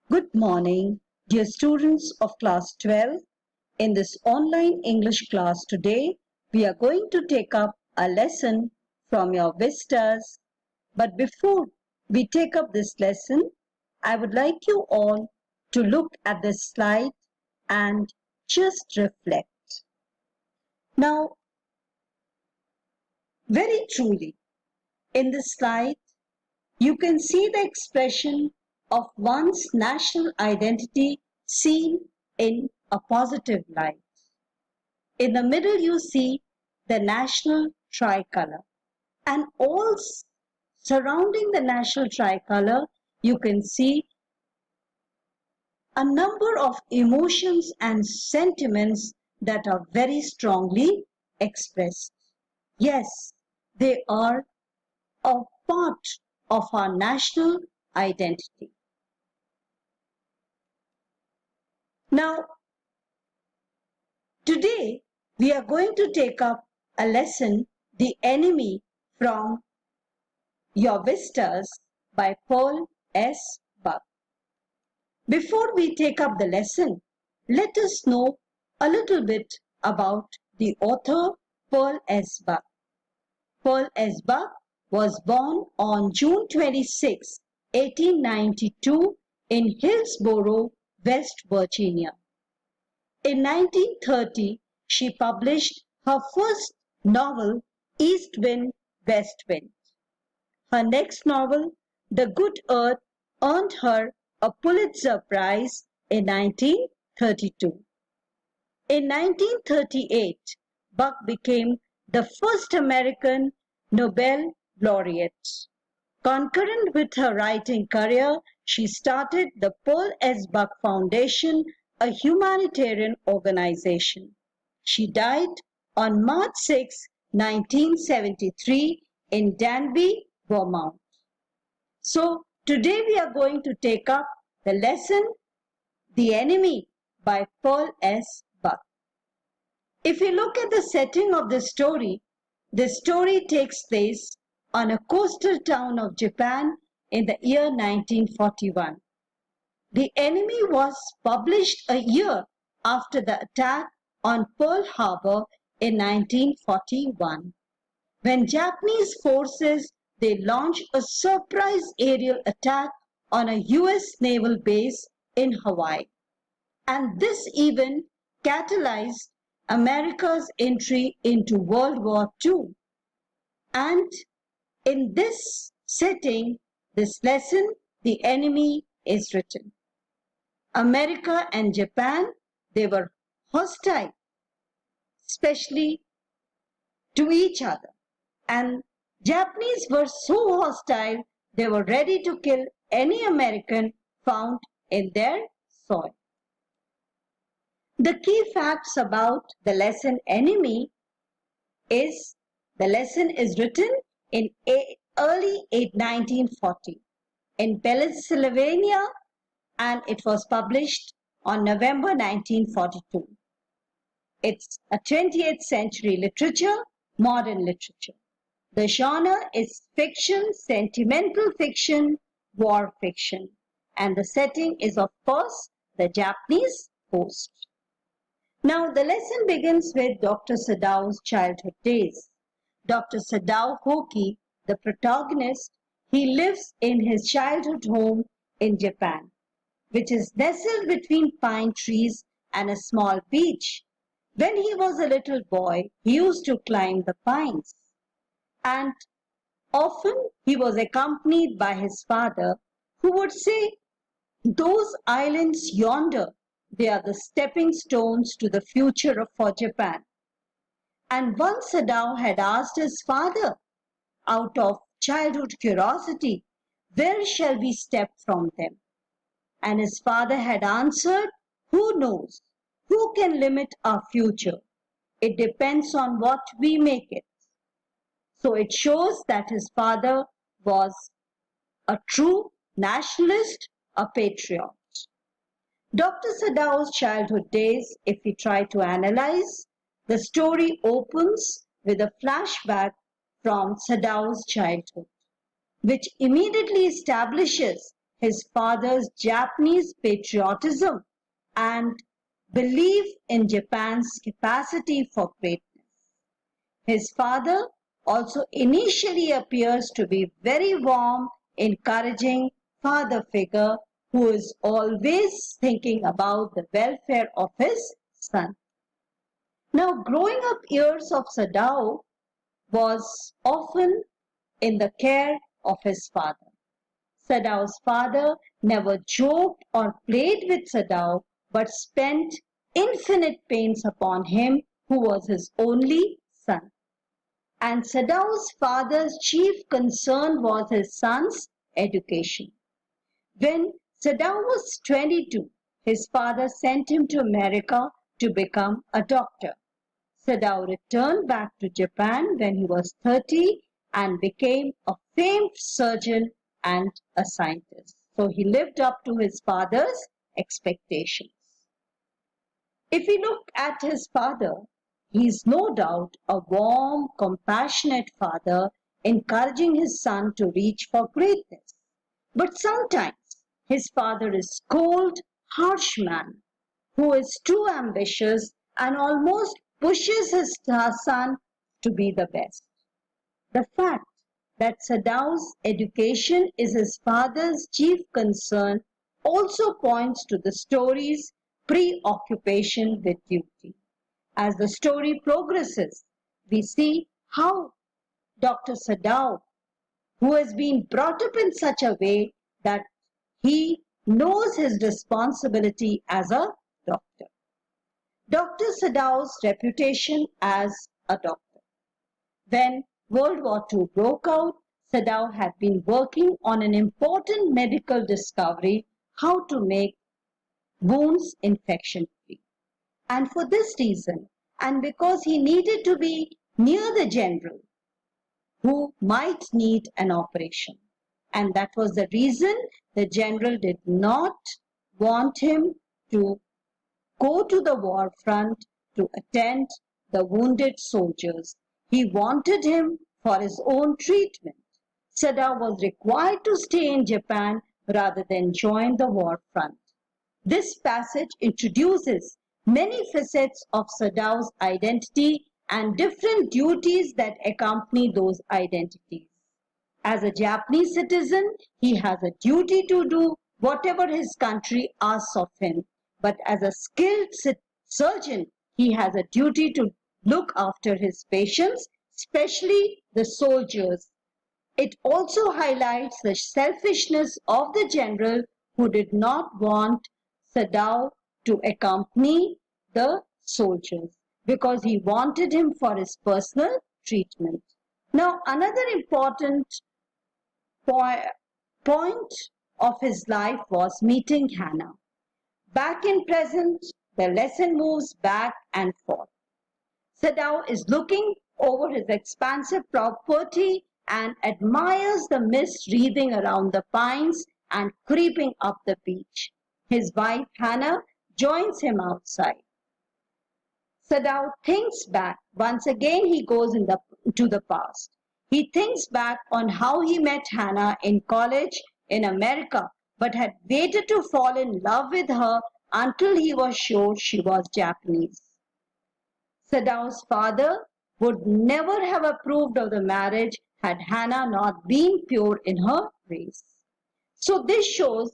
Good morning, dear students of class 12. In this online English class today, we are going to take up a lesson from your vistas. But before we take up this lesson, I would like you all to look at this slide and just reflect. Now, very truly, in this slide, you can see the expression of one's national identity seen in a positive light. In the middle, you see the national tricolor, and all surrounding the national tricolor, you can see a number of emotions and sentiments that are very strongly expressed. Yes, they are a part of our national identity. Now, today we are going to take up a lesson, The Enemy, from Your Vistas by Pearl S. Buck. Before we take up the lesson, let us know a little bit about the author Pearl S. Buck. Pearl S. Buck was born on June 26, 1892 in Hillsborough, West Virginia. In 1930, she published her first novel, East Wind, West Wind. Her next novel, The Good Earth, earned her a Pulitzer Prize in 1932. In 1938, Buck became the first American Nobel laureate. Concurrent with her writing career, she started the Pearl S. Buck Foundation, a humanitarian organization. She died on March 6, 1973 in Danby, Vermont. So today we are going to take up the lesson, The Enemy by Pearl S. Buck. If you look at the setting of the story takes place on a coastal town of Japan in the year 1941. The Enemy was published a year after the attack on Pearl Harbor in 1941. When Japanese forces launched a surprise aerial attack on a US naval base in Hawaii. And this event catalyzed America's entry into World War II. And in this setting, this lesson, The Enemy, is written. America and Japan, they were hostile, especially to each other. And Japanese were so hostile, they were ready to kill any American found in their soil. The key facts about the lesson Enemy is the lesson is written in early 1940 in Pennsylvania, and it was published on November 1942. It's a 20th century literature, modern literature. The genre is fiction, sentimental fiction, war fiction, and the setting is, of course, the Japanese coast. Now, the lesson begins with Dr. Sadao's childhood days. Dr. Sadao Hoki, the protagonist, he lives in his childhood home in Japan, which is nestled between pine trees and a small beach. When he was a little boy, he used to climb the pines. And often he was accompanied by his father, who would say, "Those islands yonder, they are the stepping stones to the future for Japan." And once Sadao had asked his father, out of childhood curiosity, "Where shall we step from them?" And his father had answered, "Who knows? Who can limit our future? It depends on what we make it." So it shows that his father was a true nationalist, a patriot. Dr. Sadao's childhood days, if we try to analyze, the story opens with a flashback from Sadao's childhood, which immediately establishes his father's Japanese patriotism and belief in Japan's capacity for greatness. His father also initially appears to be very warm, encouraging father figure who is always thinking about the welfare of his son. Now, growing up years of Sadao was often in the care of his father. Sadao's father never joked or played with Sadao but spent infinite pains upon him who was his only son. And Sadao's father's chief concern was his son's education. When Sadao was 22, his father sent him to America to become a doctor. Sadao returned back to Japan when he was 30 and became a famed surgeon and a scientist. So he lived up to his father's expectations. If we look at his father, he is no doubt a warm, compassionate father encouraging his son to reach for greatness. But sometimes his father is cold, harsh man who is too ambitious and almost pushes his son to be the best. The fact that Sadao's education is his father's chief concern also points to the story's preoccupation with duty. As the story progresses, we see how Dr. Sadao, who has been brought up in such a way that he knows his responsibility as a doctor. Dr. Sadao's reputation as a doctor. When World War II broke out, Sadao had been working on an important medical discovery, how to make wounds infection-free. And for this reason, and because he needed to be near the general who might need an operation. And that was the reason the general did not want him to go to the war front to attend the wounded soldiers. He wanted him for his own treatment. Sadao was required to stay in Japan rather than join the war front. This passage introduces many facets of Sadao's identity and different duties that accompany those identities. As a Japanese citizen, he has a duty to do whatever his country asks of him. But as a skilled surgeon, he has a duty to look after his patients, especially the soldiers. It also highlights the selfishness of the general who did not want Sadao to accompany the soldiers because he wanted him for his personal treatment. Now, another important point of his life was meeting Hannah. Back in present, the lesson moves back and forth. Sadao is looking over his expansive property and admires the mist wreathing around the pines and creeping up the beach. His wife Hannah joins him outside. Sadao thinks back. Once again, he goes to the past. He thinks back on how he met Hannah in college in America, but had waited to fall in love with her until he was sure she was Japanese. Sadao's father would never have approved of the marriage had Hannah not been pure in her ways. So this shows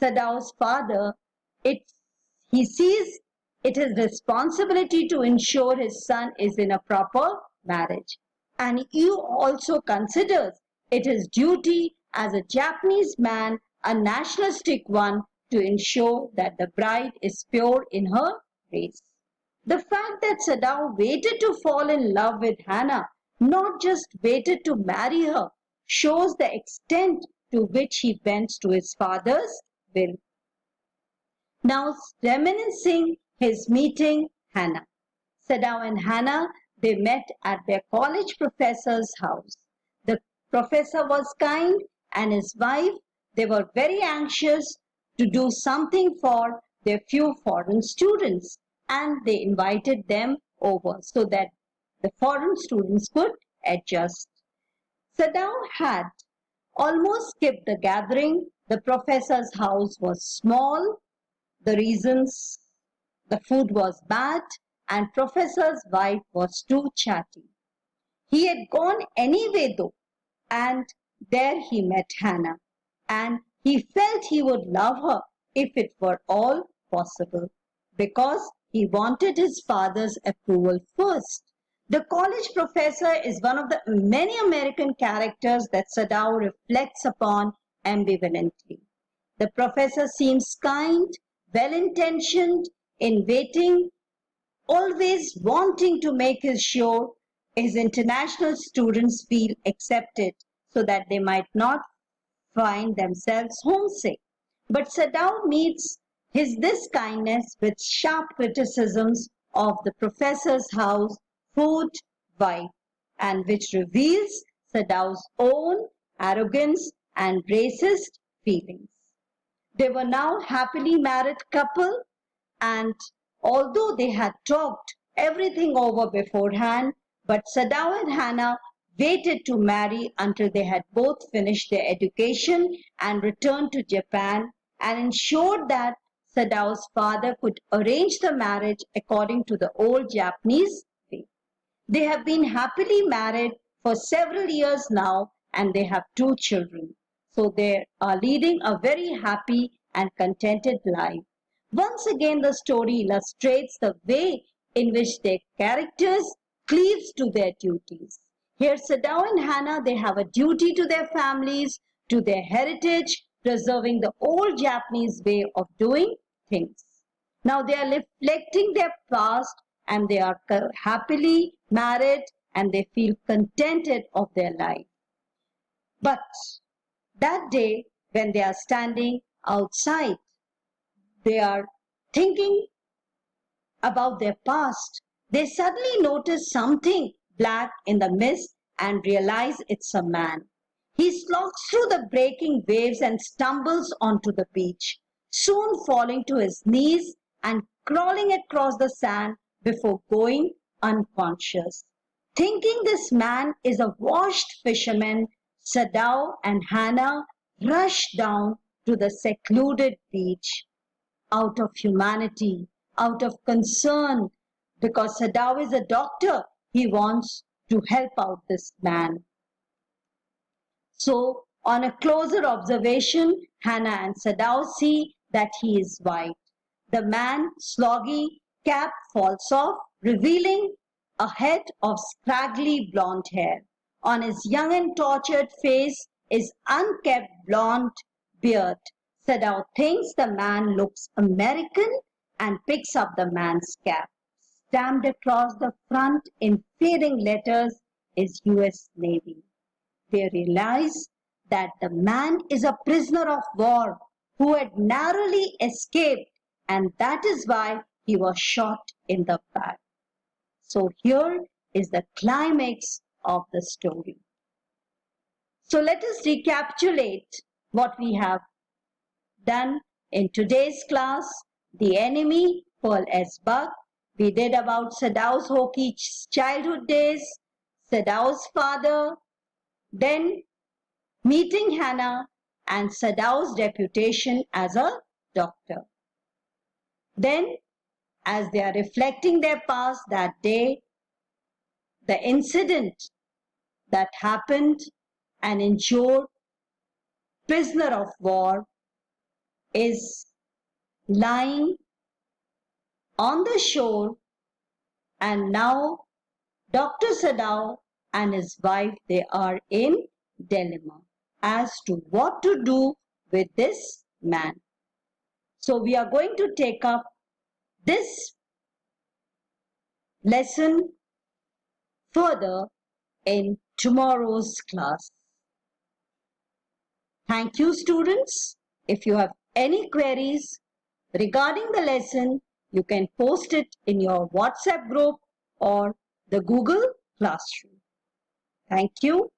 Sadao's father, he sees it is responsibility to ensure his son is in a proper marriage. And he also considers it his duty as a Japanese man, a nationalistic one, to ensure that the bride is pure in her ways. The fact that Sadao waited to fall in love with Hannah, not just waited to marry her, shows the extent to which he bends to his father's will. Now, reminiscing his meeting Hannah. Sadao and Hannah, they met at their college professor's house. The professor was kind and his wife, they were very anxious to do something for their few foreign students, and they invited them over so that the foreign students could adjust. Sadao had almost skipped the gathering The professor's house was small. The reasons: the food was bad and professor's wife was too chatty. He had gone anyway though, and there he met Hannah, and he felt he would love her if it were all possible, because he wanted his father's approval first. The college professor is one of the many American characters that Sadao reflects upon ambivalently. The professor seems kind, well-intentioned, in waiting, always wanting to make sure his international students feel accepted so that they might not find themselves homesick. But Sadao meets this kindness with sharp criticisms of the professor's house, food, wife, and which reveals Sadao's own arrogance and racist feelings. They were now happily married couple, and although they had talked everything over beforehand, but Sadao and Hannah waited to marry until they had both finished their education and returned to Japan, and ensured that Sadao's father could arrange the marriage according to the old Japanese way. They have been happily married for several years now, and they have two children. So they are leading a very happy and contented life. Once again, the story illustrates the way in which their characters cleaves to their duties. Here, Sadao and Hannah, they have a duty to their families, to their heritage, preserving the old Japanese way of doing things. Now they are reflecting their past, and they are happily married, and they feel contented of their life. But that day, when they are standing outside, they are thinking about their past. They suddenly notice something black in the mist and realize it's a man. He slogs through the breaking waves and stumbles onto the beach, soon falling to his knees and crawling across the sand before going unconscious. Thinking this man is a washed fisherman, Sadao and Hannah rush down to the secluded beach out of humanity, out of concern, because Sadao is a doctor. He wants to help out this man. So, on a closer observation, Hannah and Sadao see that he is white. The man's sloggy cap falls off, revealing a head of scraggly blonde hair. On his young and tortured face is unkempt blonde beard. Sadao thinks the man looks American and picks up the man's cap. Stamped across the front in fading letters is US Navy. They realize that the man is a prisoner of war who had narrowly escaped, and that is why he was shot in the back. So here is the climax of the story. So let us recapitulate what we have done in today's class. The enemy, Pearl S. Buck. We did about Sadao's hokey childhood days, Sadao's father, then meeting Hannah and Sadao's reputation as a doctor. Then, as they are reflecting their past that day, the incident that happened and ensured prisoner of war is lying on the shore, and now Dr. Sadao and his wife, they are in dilemma as to what to do with this man. So we are going to take up this lesson further in tomorrow's class. Thank you, students. If you have any queries regarding the lesson, you can post it in your WhatsApp group or the Google Classroom. Thank you.